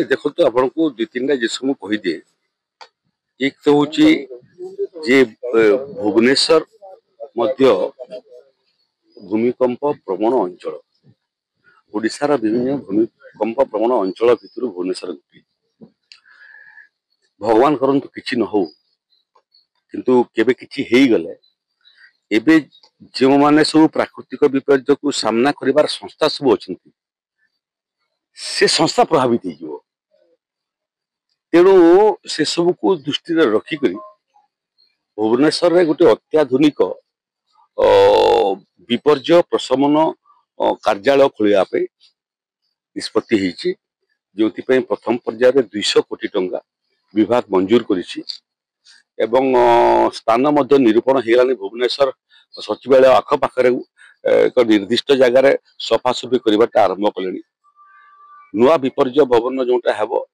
देखो तो आपण को दु तीन जिस कही दिए। एक तो हूँ जे भुवनेश्वर मध्य भूमिकंप प्रवण अंचल ओडिशार विभिन्न भूमिकंप प्रवण अंचल भितर भुवनेश्वर गोटे। भगवान करंतु किछि न हो किंतु केबे किछि हेई गले एबे जो माने सब प्राकृतिक विपर्य को सामना करिवार संस्था सब अछंती से संस्था प्रभावित हो। तेणु से सब को दृष्टि रखिक भुवनेश्वर रे गोटे अत्याधुनिक विपर्य प्रशमन कार्यालय खोलिया पे निष्पत्ति होईची, जो प्रथम पर्यायर 200 कोटी टंका विभाग मंजूर करिछि एवं स्थान मध्य निरूपण हेलानी। भुवनेश्वर सचिवालय आखपाखरे एक निर्दिष्ट जगार सफासफी करवाटा आरंभ कले। नुआ विपर्य भवन जोटा हेबो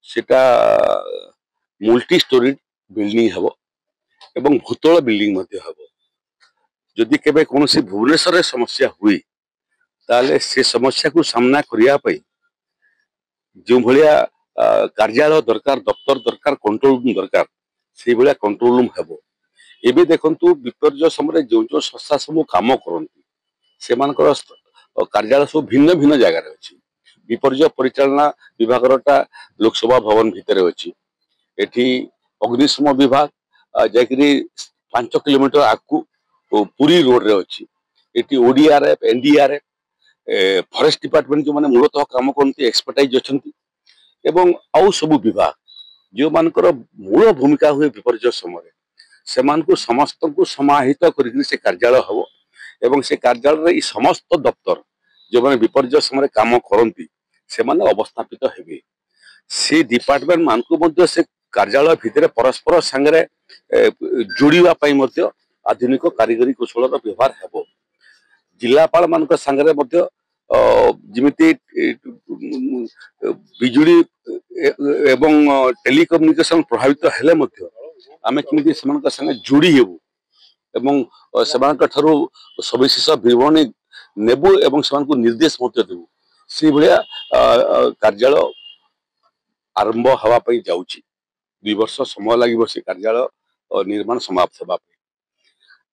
सेटा मल्टी स्टोरी बिल्डिंग हेबो एवं भूतल बिल्डिंग मध्य हेबो। जदि केबे कोनोसी भुवनेश्वर रे समस्या हुई ताले से समस्या को सामना करिया पई जो भलिया कार्यालय दरकार, दफ्तर दरकार, कंट्रोल रूम दरकार, से भलिया कंट्रोल रूम हेबो। एबे देखंतु विपर्य समय जो जो संस्था सब काम करती से कार्यालय सब भिन्न भिन्न जगार अच्छी। विपर्य परिचालना विभागरटा लोकसभा भवन भितर अच्छी। एठी अग्निशम विभाग जाकरी 5 किलोमीटर आगु पुरी रोड रे अच्छी। एठी ओडीआरएफ, एनडीआरएफ, फॉरेस्ट डिपार्टमेंट जो माने मूलतः काम करती एक्सपर्टाइज अच्छी एवं आउ सब विभाग जो मानकर मूल भूमिका हुए विपर्य समय से समस्त को समाहित कर से कार्यालय हम एवं से कार्यालय समस्त दफ्तर जो मैंने विपर्य समय काम करती से अवस्थापित हेबे। से डिपार्टमेंट मान को से कार्यालय भितर परस्पर सांगे जोड़िया आधुनिक कारीगरी कौशल व्यवहार हेबो। जिलापाल मान सांगे जमिति बिजुली एवं टेलीकम्युनिकेशन प्रभावित हेले आमे किमिति सेमानक संगे जोड़ी हेबु एवं सेमानक ठारू सविशेष विवरणी नेबु एवं सेमानक निर्देश मध्य देबु। से भलिया कार्यालय आरंभ हवा पई जाउची। 2 वर्ष समय लागिबो से कार्यालय निर्माण समाप्त हवा पई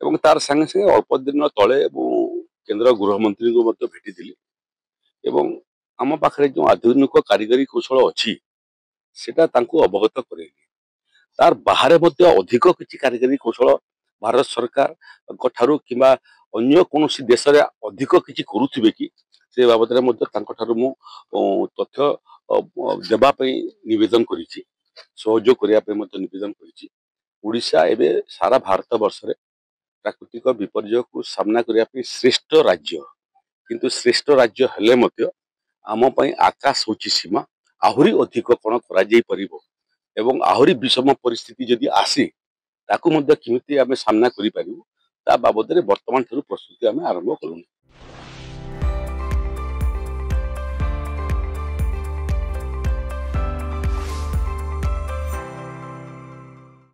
एवं तार संगे संगे अल्प दिन तले केंद्र गृह मंत्री को मध्य भेटिथिली एवं आम पाखरे जो आधुनिक कारीगरी कौशल अच्छी सेटा तांको अवगत करेली। तार बाहर अधिक किसी कारीगरी कौशल भारत सरकार ठारू किंबा अन्य कौन देश रे अधिक किसी करुथिबे कि से बाबद मु तथ्य देवाई निवेदन करिछि, सहयोग करने निवेदन करिछि। ओडिशा एबे सारा भारत वर्ष रे प्राकृतिक विपर्य को सामना करने श्रेष्ठ राज्य, किंतु श्रेष्ठ राज्य हेले मध्य आम पई आकाश होची सीमा। आहुरी अधिक कौन करा जाई परिबो एवं आहुरी विषम परिस्थिति जदि आसे ताकू मध्य किमिति आमे सामना करि पारिबु ता बाबद रे वर्तमान प्रस्तुति आमे आरंभ करूँ।